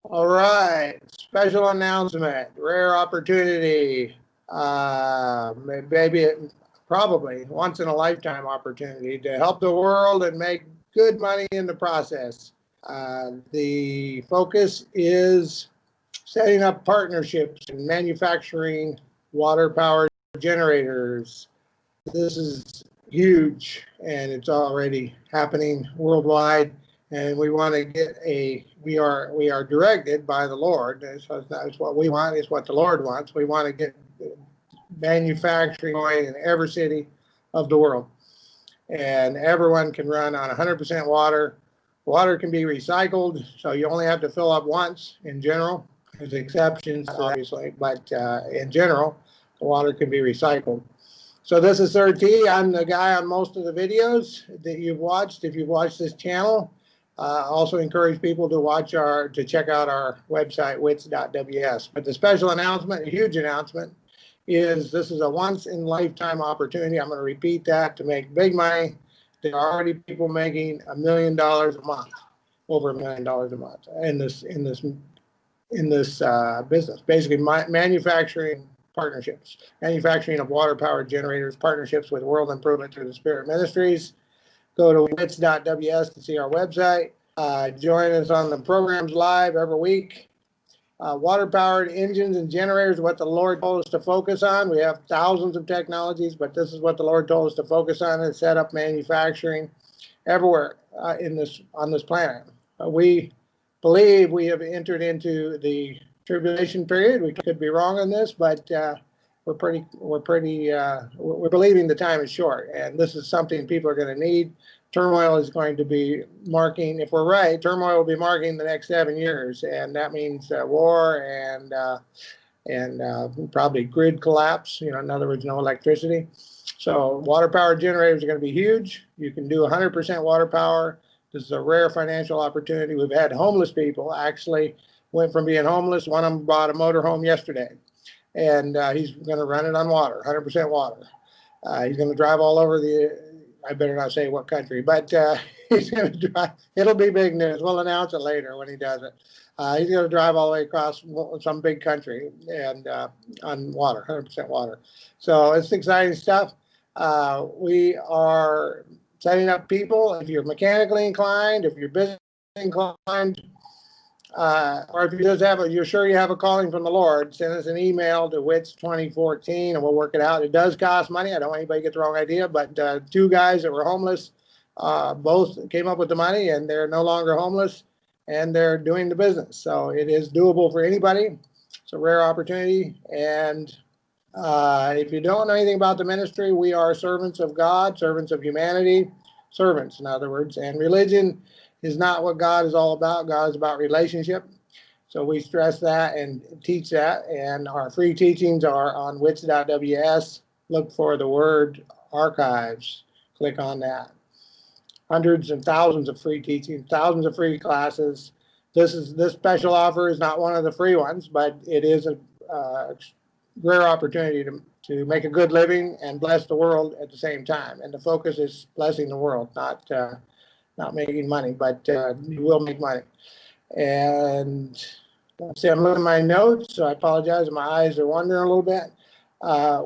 All right, special announcement, rare opportunity, maybe probably once in a lifetime opportunity to help the world and make good money in the process. The focus is setting up partnerships and manufacturing water power generators. This is huge and it's already happening worldwide, and we want to get we are directed by the Lord. That's what we want, is what the Lord wants. We want to get manufacturing going in every city of the world, and everyone can run on 100% water. Water can be recycled, so you only have to fill up once in general. There's exceptions, obviously, but in general, the water can be recycled. So this is Sir T. I'm the guy on most of the videos that you've watched. If you've watched this channel, also encourage people to check out our website, wits.ws. But the special announcement, a huge announcement, is this is a once in lifetime opportunity. I'm going to repeat that, to make big money. There are already people making $1 million a month, over $1 million a month in this business. Basically, manufacturing partnerships, manufacturing of water power generators, partnerships with World Improvement through the Spirit Ministries. Go to wits.ws to see our website. Join us on the programs live every week. Water powered engines and generators are what the Lord told us to focus on. We have thousands of technologies, but this is what the Lord told us to focus on, and set up manufacturing everywhere on this planet. We believe we have entered into the tribulation period. We could be wrong on this, but we're believing the time is short, and this is something people are going to need. Turmoil is going to be marking, if we're right, turmoil will be marking the next 7 years, and that means war and probably grid collapse. In other words, no electricity. So water power generators are going to be huge. You can do 100% water power. This is a rare financial opportunity. We've had homeless people actually went from being homeless. One of them bought a motor home yesterday, and he's going to run it on water, 100% water. He's going to drive all over I better not say what country, but he's going to drive. It'll be big news. We'll announce it later when he does it. He's going to drive all the way across some big country and on water, 100% water. So it's exciting stuff. We are setting up people. If you're mechanically inclined, if you're business inclined, or if you just you're sure you have a calling from the Lord, send us an email to wits2014 and we'll work it out. It does cost money. I don't want anybody to get the wrong idea, but 2 guys that were homeless both came up with the money, and they're no longer homeless, and they're doing the business. So it is doable for anybody. It's a rare opportunity. And if you don't know anything about the ministry, we are servants of God, servants of humanity, servants, in other words, and religion is not what God is all about. God is about relationship. So we stress that and teach that. And our free teachings are on wits.ws. Look for the word archives. Click on that. Hundreds and thousands of free teachings, thousands of free classes. This special offer is not one of the free ones, but it is a rare opportunity to make a good living and bless the world at the same time. And the focus is blessing the world, not making money, but you will make money. And let's see, I'm looking at my notes, so I apologize. My eyes are wandering a little bit.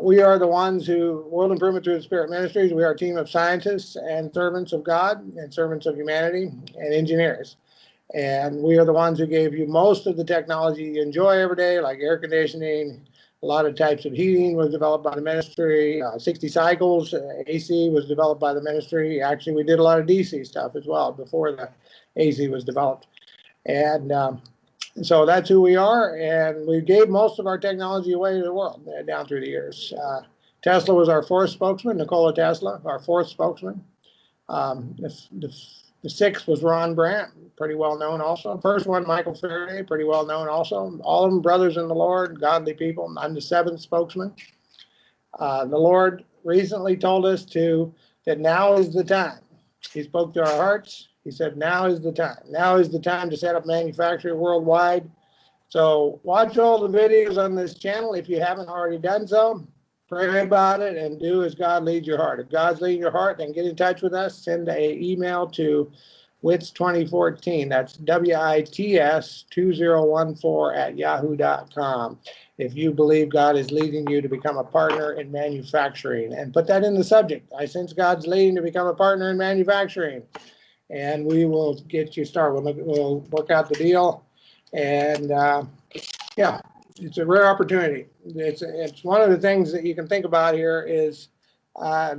We are the ones World Improvement through the Spirit Ministries, we are a team of scientists and servants of God and servants of humanity and engineers. And we are the ones who gave you most of the technology you enjoy every day, like air conditioning. A lot of types of heating was developed by the ministry. 60 cycles, AC was developed by the ministry. Actually, we did a lot of DC stuff as well before the AC was developed. And so that's who we are. And we gave most of our technology away to the world down through the years. Tesla was our 4th spokesman, Nikola Tesla, our 4th spokesman. The 6th was Ron Brandt, pretty well known also. First one, Michael Faraday, pretty well known also. All of them brothers in the Lord, godly people. I'm the 7th spokesman. The Lord recently told us that now is the time. He spoke to our hearts. He said, now is the time. Now is the time to set up manufacturing worldwide. So watch all the videos on this channel if you haven't already done so. Pray about it and do as God leads your heart. If God's leading your heart, then get in touch with us. Send an email to WITS 2014. That's WITS 2014 @yahoo.com. If you believe God is leading you to become a partner in manufacturing, and put that in the subject. I sense God's leading to become a partner in manufacturing, and we will get you started. We'll work out the deal, and yeah, it's a rare opportunity. It's one of the things that you can think about here is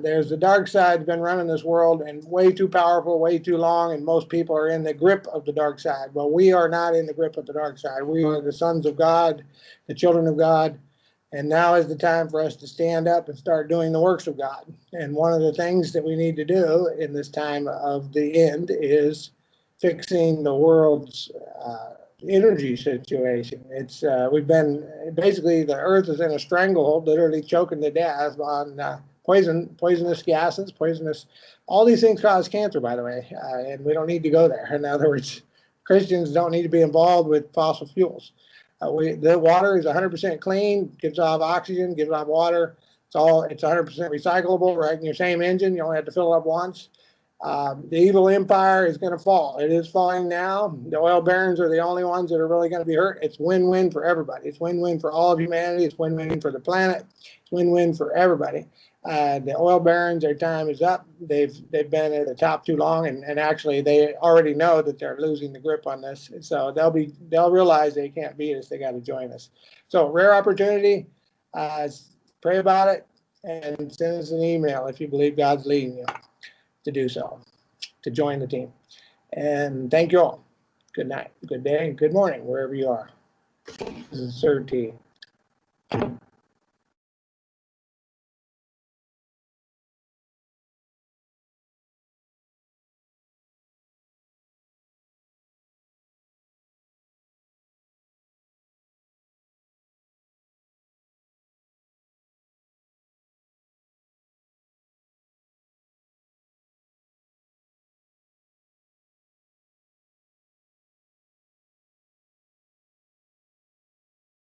there's the dark side been running this world and way too powerful, way too long, and most people are in the grip of the dark side. Well, we are not in the grip of the dark side. We are the sons of God, the children of God, and now is the time for us to stand up and start doing the works of God. And one of the things that we need to do in this time of the end is fixing the world's energy situation. It's we've been basically, the earth is in a stranglehold, literally choking to death on poisonous gases, all these things cause cancer, by the way, and we don't need to go there. In other words, Christians don't need to be involved with fossil fuels. The water is 100% clean, gives off oxygen, gives off water. It's 100% recyclable, right? In your same engine, you only have to fill it up once. The evil empire is going to fall. It is falling now. The oil barons are the only ones that are really going to be hurt. It's win-win for everybody. It's win-win for all of humanity. It's win-win for the planet. It's win-win for everybody. The oil barons, their time is up. They've been at the top too long, and actually they already know that they're losing the grip on this. So they'll realize they can't beat us. They got to join us. So rare opportunity. Pray about it and send us an email if you believe God's leading you to do so, to join the team. And thank you all. Good night, good day, and good morning, wherever you are. This is Sir T.